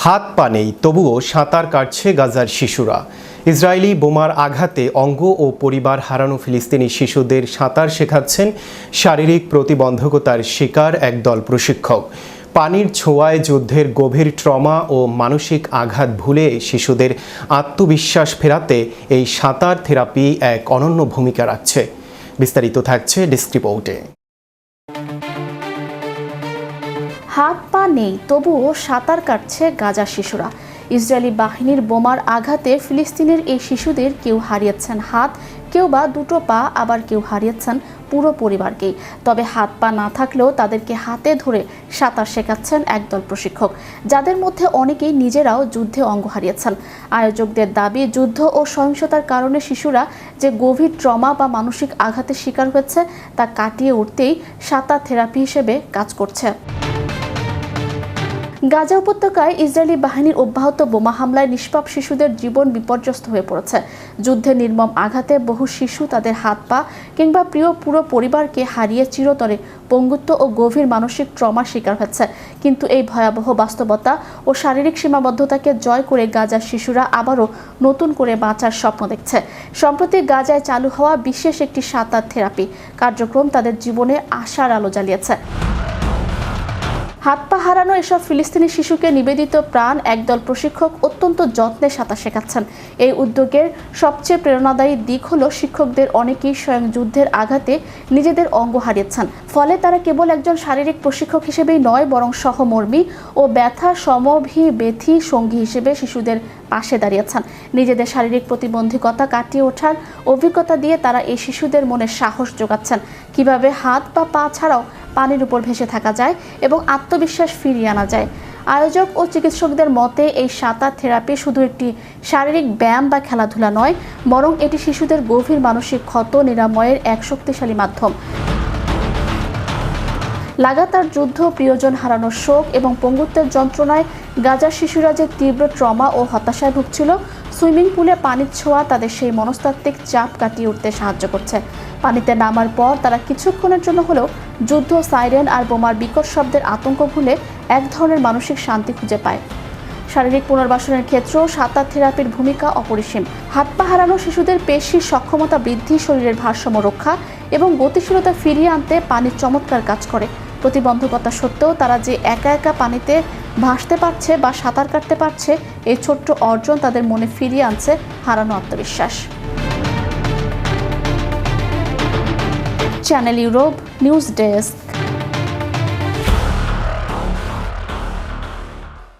হাত পা নেই, তবুও সাঁতার কাটছে গাজার শিশুরা। ইসরায়েলি বোমার আঘাতে অঙ্গ ও পরিবার হারানো ফিলিস্তিনি শিশুদের সাঁতার শেখাচ্ছেন শারীরিক প্রতিবন্ধকতার শিকার একদল প্রশিক্ষক। পানির ছোঁয়ায় যুদ্ধের গভীর ট্রমা ও মানসিক আঘাত ভুলে শিশুদের আত্মবিশ্বাস ফেরাতে এই সাঁতার থেরাপি এক অনন্য ভূমিকা রাখছে। বিস্তারিত থাকছে ডেস্ক রিপোর্টে। হাত পা নেই, তবুও সাঁতার কাটছে গাজার শিশুরা। ইসরায়েলি বাহিনীর বোমার আঘাতে ফিলিস্তিনের এই শিশুদের কেউ হারিয়েছেন হাত, কেউ বা দুটো পা, আবার কেউ হারিয়েছেন পুরো পরিবারকেই। তবে হাত পা না থাকলেও তাদেরকে হাতে ধরে সাঁতার শেখাচ্ছেন একদল প্রশিক্ষক, যাদের মধ্যে অনেকেই নিজেরাও যুদ্ধে অঙ্গ হারিয়েছেন। আয়োজকদের দাবি, যুদ্ধ ও সহিংসতার কারণে শিশুরা যে গভীর ট্রমা বা মানসিক আঘাতের শিকার হয়েছে তা কাটিয়ে উঠতেই সাঁতার থেরাপি হিসেবে কাজ করছে। গাজা উপত্যকায় ইসরায়েলি বাহিনীর অব্যাহত বোমা হামলায় নিষ্পাপ শিশুদের জীবন বিপর্যস্ত হয়ে পড়েছে। যুদ্ধের নির্মম আঘাতে বহু শিশু তাদের হাত পা কিংবা প্রিয় পুরো পরিবারকে হারিয়ে চিরতরে পঙ্গুত্ব ও গভীর মানসিক ট্রমার শিকার হচ্ছে। কিন্তু এই ভয়াবহ বাস্তবতা ও শারীরিক সীমাবদ্ধতাকে জয় করে গাজার শিশুরা আবারও নতুন করে বাঁচার স্বপ্ন দেখছে। সম্প্রতি গাজায় চালু হওয়া বিশেষ একটি সাঁতার থেরাপি কার্যক্রম তাদের জীবনে আশার আলো জ্বালিয়েছে। হাত পা হারানো এসব ফিলিস্তিনি শিশুকে নিবেদিত প্রাণ একদল প্রশিক্ষক অত্যন্ত যত্নে সাঁতার শেখাচ্ছেন। এই উদ্যোগের সবচেয়ে প্রেরণাদায়ী দিক হলো শিক্ষকদের অনেকেই স্বয়ং যুদ্ধের আঘাতে নিজেদের অঙ্গ হারিয়েছেন। ফলে তারা কেবল একজন শারীরিক প্রশিক্ষক হিসেবেই নয়, বরং সহমর্মী ও ব্যথা সমভিব্যথী সঙ্গী হিসেবে শিশুদের পাশে দাঁড়িয়েছেন। নিজেদের শারীরিক প্রতিবন্ধকতা কাটিয়ে ওঠার অভিজ্ঞতা দিয়ে তারা এই শিশুদের মনে সাহস যোগাচ্ছেন কিভাবে হাত বা পা ছাড়াও পানির উপর ভেসে থাকা যায় এবং আত্মবিশ্বাস ফিরিয়ে আনা যায়। আয়োজক ও চিকিৎসকদের মতে এই সাঁতার থেরাপি শুধু একটি শারীরিক ব্যায়াম বা খেলাধুলা নয়, বরং এটি শিশুদের গভীর মানসিক ক্ষত নিরাময়ের এক শক্তিশালী মাধ্যম। লাগাতার যুদ্ধ, প্রিয়জন হারানোর শোক এবং পঙ্গুত্বের যন্ত্রণায় গাজার শিশুরা যে তীব্র ট্রমা ও হতাশায় ভুগছিল, সুইমিং পুলে পানির ছোঁয়া তাদের সেই মনস্তাত্ত্বিক চাপ কাটিয়ে উঠতে সাহায্য করছে। পানিতে নামার পর তারা কিছুক্ষণের জন্য হলেও যুদ্ধ, সাইরেন আর বোমার বিকট শব্দের আতঙ্ক ভুলে এক ধরনের মানসিক শান্তি খুঁজে পায়। শারীরিক পুনর্বাসনের ক্ষেত্রেও সাঁতার থেরাপির ভূমিকা অপরিসীম। হাত পা হারানো শিশুদের পেশির সক্ষমতা বৃদ্ধি, শরীরের ভারসাম্য রক্ষা এবং গতিশীলতা ফিরিয়ে আনতে পানির চমৎকার কাজ করে। প্রতিবন্ধকতা সত্ত্বেও তারা যে একা একা পানিতে ভাসতে পারছে বা সাঁতার কাটতে পারছে, এই ছোট্ট অর্জন তাদের মনে ফিরিয়ে আনছে হারানো আত্মবিশ্বাস। Channel Europe news desk.